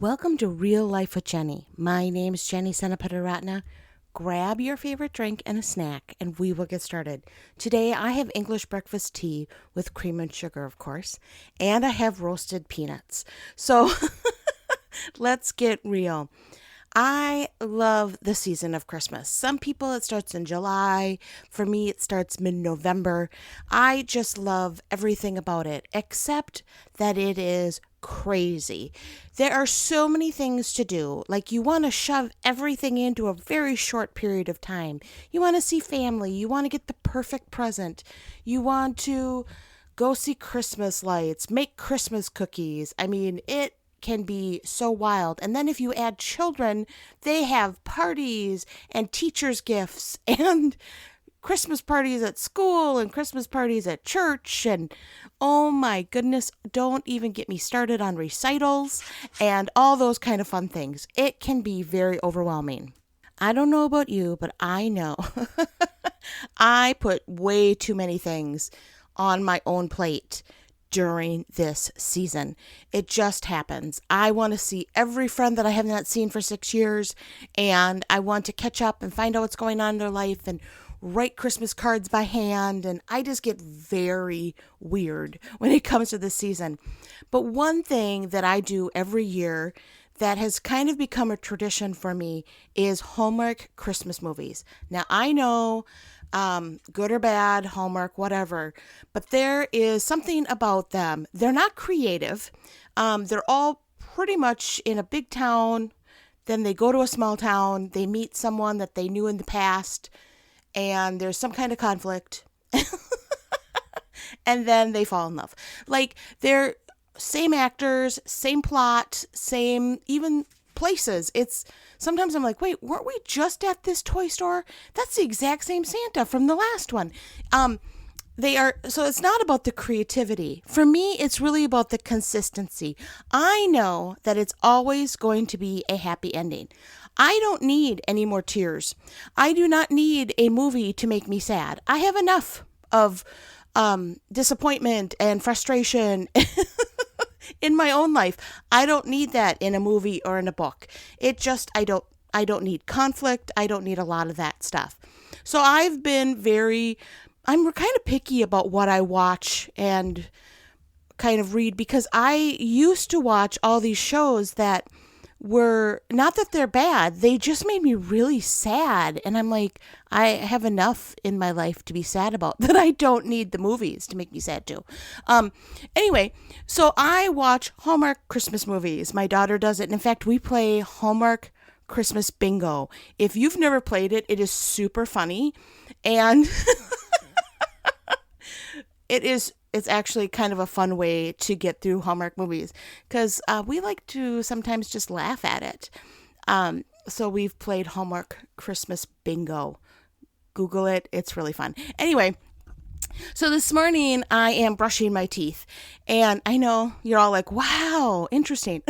Welcome to Real Life with Jenny. My name is Jenny Senapataratna. Grab your favorite drink and a snack, and we will get started. Today, I have English breakfast tea with cream and sugar, of course, and I have roasted peanuts. So let's get real. I love the season of Christmas. Some people it starts in July. For me, it starts mid-November. I just love everything about it, except that it is crazy. There are so many things to do. Like you want to shove everything into a very short period of time. You want to see family. You want to get the perfect present. You want to go see Christmas lights, make Christmas cookies. I mean, it can be so wild. And then if you add children, they have parties and teachers' gifts and Christmas parties at school and Christmas parties at church. And oh my goodness, don't even get me started on recitals and all those kind of fun things. It can be very overwhelming. I don't know about you, but I know I put way too many things on my own plate during this season. It just happens. I want to see every friend that I have not seen for 6 years, and I want to catch up and find out what's going on in their life and write Christmas cards by hand, and I just get very weird when it comes to this season. But one thing that I do every year that has kind of become a tradition for me is Hallmark Christmas movies. Now, I know good or bad, Hallmark, whatever. But there is something about them. They're not creative. They're all pretty much in a big town. Then they go to a small town. They meet someone that they knew in the past. And there's some kind of conflict. And then they fall in love. Like, they're same actors, same plot, same even places. It's sometimes I'm like, wait, weren't we just at this toy store? That's the exact same Santa from the last one. They are, so it's not about the creativity. For me, it's really about the consistency. I know that it's always going to be a happy ending. I don't need any more tears. I do not need a movie to make me sad. I have enough of disappointment and frustration in my own life. I don't need that in a movie or in a book. I don't need conflict. I don't need a lot of that stuff. So I'm kind of picky about what I watch and kind of read, because I used to watch all these shows that were not that they're bad. They just made me really sad. And I'm like, I have enough in my life to be sad about that I don't need the movies to make me sad too. Anyway, so I watch Hallmark Christmas movies. My daughter does it. And in fact, we play Hallmark Christmas bingo. If you've never played it, it is super funny. And it's actually kind of a fun way to get through Hallmark movies, because we like to sometimes just laugh at it. So we've played Hallmark Christmas bingo. Google it. It's really fun. Anyway, so this morning I am brushing my teeth, and I know you're all like, wow, interesting.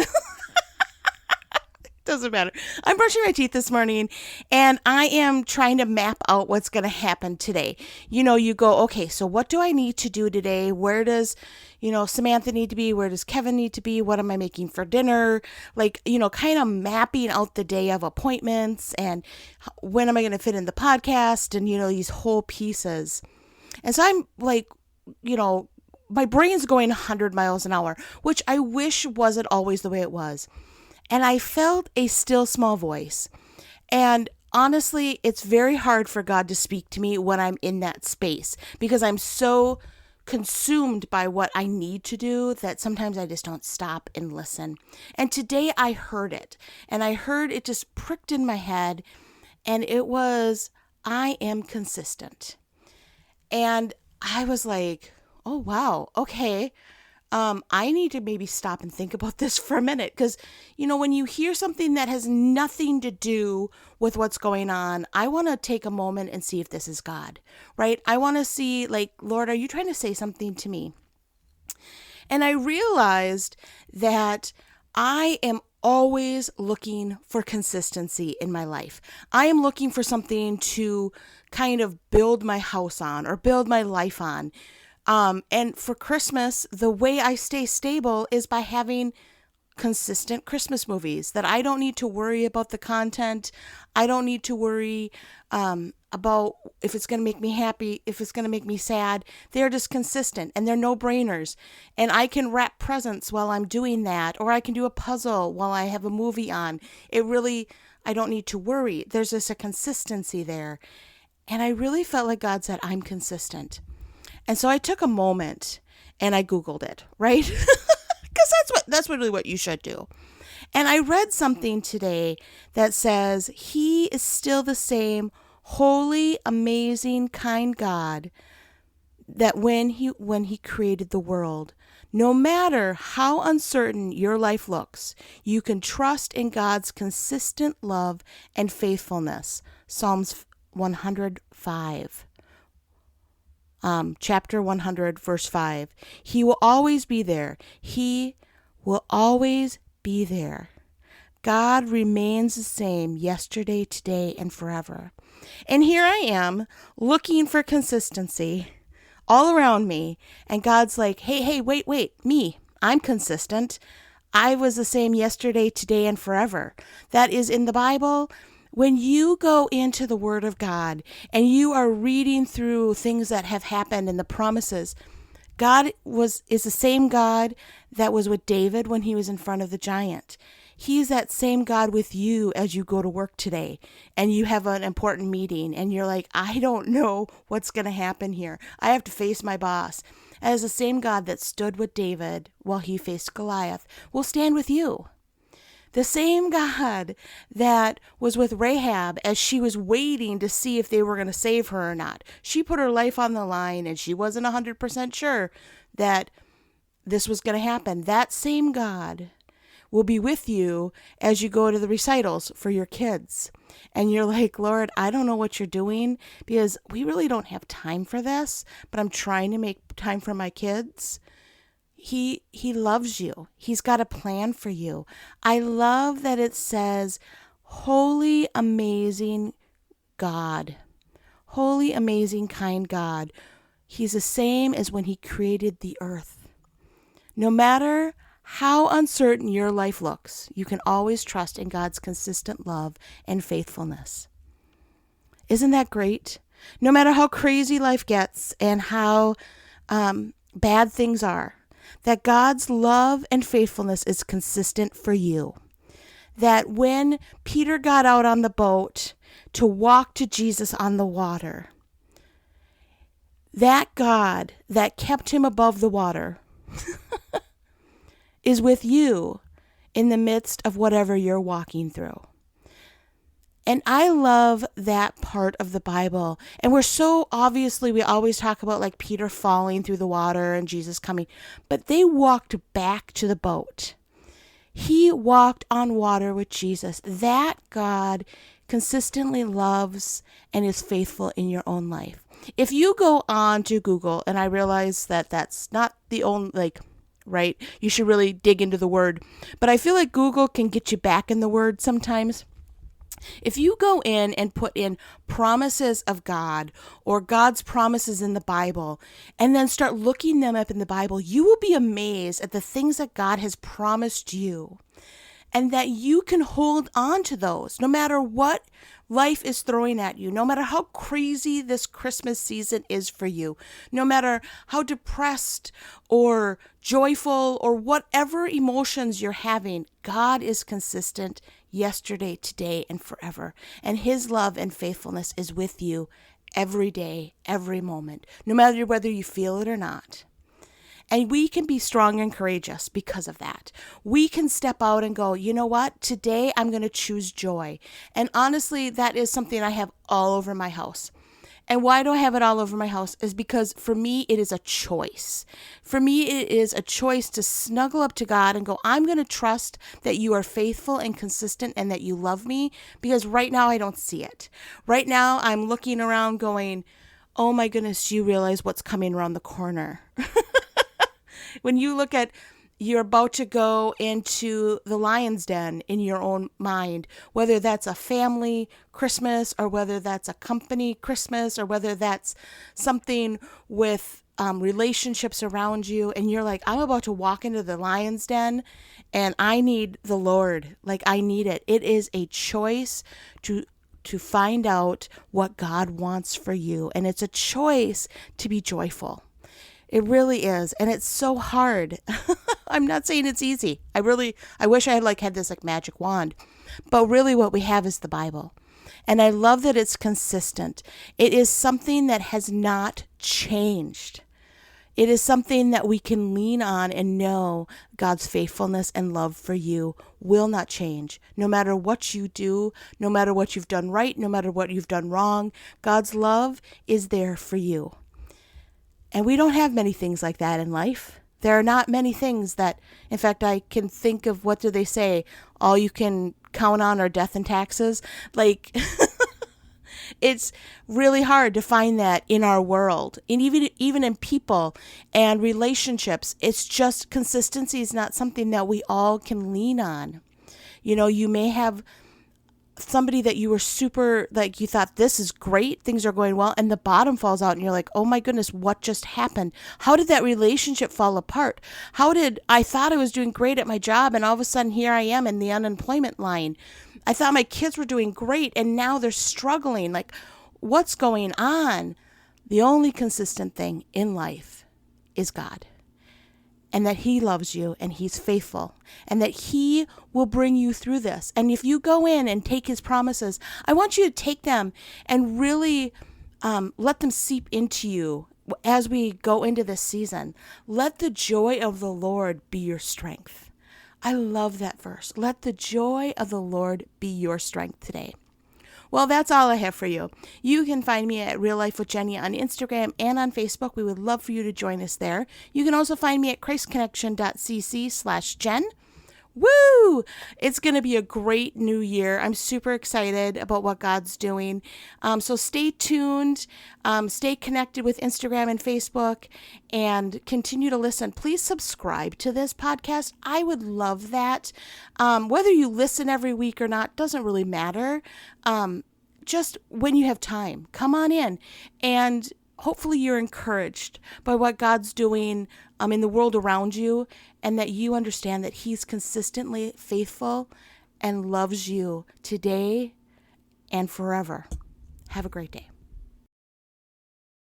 Doesn't matter. I'm brushing my teeth this morning, and I am trying to map out what's going to happen today. You know, you go, okay, so what do I need to do today? Where does, Samantha need to be? Where does Kevin need to be? What am I making for dinner? Like, kind of mapping out the day of appointments and when am I going to fit in the podcast and, these whole pieces. And so I'm like, my brain's going 100 miles an hour, which I wish wasn't always the way it was. And I felt a still small voice. And honestly, it's very hard for God to speak to me when I'm in that space, because I'm so consumed by what I need to do that sometimes I just don't stop and listen. And today I heard it, and I heard it just pricked in my head, and it was, I am consistent. And I was like, oh, wow, okay. I need to maybe stop and think about this for a minute, because, when you hear something that has nothing to do with what's going on, I want to take a moment and see if this is God, right? I want to see, like, Lord, are you trying to say something to me? And I realized that I am always looking for consistency in my life. I am looking for something to kind of build my house on or build my life on. And for Christmas, the way I stay stable is by having consistent Christmas movies, that I don't need to worry about the content. I don't need to worry about if it's going to make me happy, if it's going to make me sad. They're just consistent and they're no-brainers. And I can wrap presents while I'm doing that, or I can do a puzzle while I have a movie on. I don't need to worry. There's just a consistency there. And I really felt like God said, I'm consistent. And so I took a moment and I Googled it, right? Because that's really what you should do. And I read something today that says he is still the same holy, amazing, kind God that when he created the world. No matter how uncertain your life looks, you can trust in God's consistent love and faithfulness. Psalms 105. Chapter 100, verse 5. He will always be there. He will always be there. God remains the same yesterday, today, and forever. And here I am looking for consistency all around me. And God's like, hey, wait, me. I'm consistent. I was the same yesterday, today, and forever. That is in the Bible. When you go into the Word of God and you are reading through things that have happened and the promises, God is the same God that was with David when he was in front of the giant. He's that same God with you as you go to work today and you have an important meeting and you're like, I don't know what's going to happen here. I have to face my boss. As the same God that stood with David while he faced Goliath will stand with you. The same God that was with Rahab as she was waiting to see if they were going to save her or not. She put her life on the line and she wasn't 100% sure that this was going to happen. That same God will be with you as you go to the recitals for your kids. And you're like, Lord, I don't know what you're doing because we really don't have time for this, but I'm trying to make time for my kids. He loves you. He's got a plan for you. I love that it says, holy, amazing God. Holy, amazing, kind God. He's the same as when he created the earth. No matter how uncertain your life looks, you can always trust in God's consistent love and faithfulness. Isn't that great? No matter how crazy life gets and how bad things are, that God's love and faithfulness is consistent for you. That when Peter got out on the boat to walk to Jesus on the water, that God that kept him above the water is with you in the midst of whatever you're walking through. And I love that part of the Bible. And we always talk about like Peter falling through the water and Jesus coming, but they walked back to the boat. He walked on water with Jesus. That God consistently loves and is faithful in your own life. If you go on to Google, and I realize that that's not the only, right? You should really dig into the word. But I feel like Google can get you back in the word sometimes. If you go in and put in promises of God or God's promises in the Bible and then start looking them up in the Bible, you will be amazed at the things that God has promised you and that you can hold on to those no matter what life is throwing at you, no matter how crazy this Christmas season is for you, no matter how depressed or joyful or whatever emotions you're having, God is consistent yesterday, today, and forever. And his love and faithfulness is with you every day, every moment, no matter whether you feel it or not. And we can be strong and courageous because of that. We can step out and go, you know what? Today I'm going to choose joy. And honestly, that is something I have all over my house. And why do I have it all over my house is because for me, it is a choice. For me, it is a choice to snuggle up to God and go, I'm going to trust that you are faithful and consistent and that you love me because right now I don't see it. Right now I'm looking around going, oh my goodness, do you realize what's coming around the corner? When you look at you're about to go into the lion's den in your own mind, whether that's a family Christmas or whether that's a company Christmas or whether that's something with relationships around you, and you're like, I'm about to walk into the lion's den and I need the Lord. Like, I need it. It is a choice to find out what God wants for you. And it's a choice to be joyful. It really is. And it's so hard. I'm not saying it's easy. I wish I had this like magic wand, but really what we have is the Bible. And I love that it's consistent. It is something that has not changed. It is something that we can lean on and know God's faithfulness and love for you will not change. No matter what you do, no matter what you've done right, no matter what you've done wrong, God's love is there for you. And we don't have many things like that in life. There are not many things that, in fact, I can think of, what do they say? All you can count on are death and taxes. Like, it's really hard to find that in our world, and even in people and relationships. It's just, consistency is not something that we all can lean on. You know, you may have somebody that you were super, like, you thought, this is great, things are going well, and the bottom falls out and you're like, oh my goodness, what just happened? How did that relationship fall apart? I thought I was doing great at my job, and all of a sudden here I am in the unemployment line. I thought my kids were doing great and now they're struggling. Like, what's going on? The only consistent thing in life is God. And that He loves you and He's faithful, and that He will bring you through this. And if you go in and take His promises, I want you to take them and really let them seep into you as we go into this season. Let the joy of the Lord be your strength. I love that verse. Let the joy of the Lord be your strength today. Well, that's all I have for you. You can find me at Real Life with Jenny on Instagram and on Facebook. We would love for you to join us there. You can also find me at christconnection.cc/Jen. Woo! It's going to be a great new year. I'm super excited about what God's doing. So stay tuned, stay connected with Instagram and Facebook, and continue to listen. Please subscribe to this podcast. I would love that. Whether you listen every week or not doesn't really matter. Just when you have time, come on in, and hopefully you're encouraged by what God's doing in the world around you, and that you understand that He's consistently faithful and loves you today and forever. Have a great day.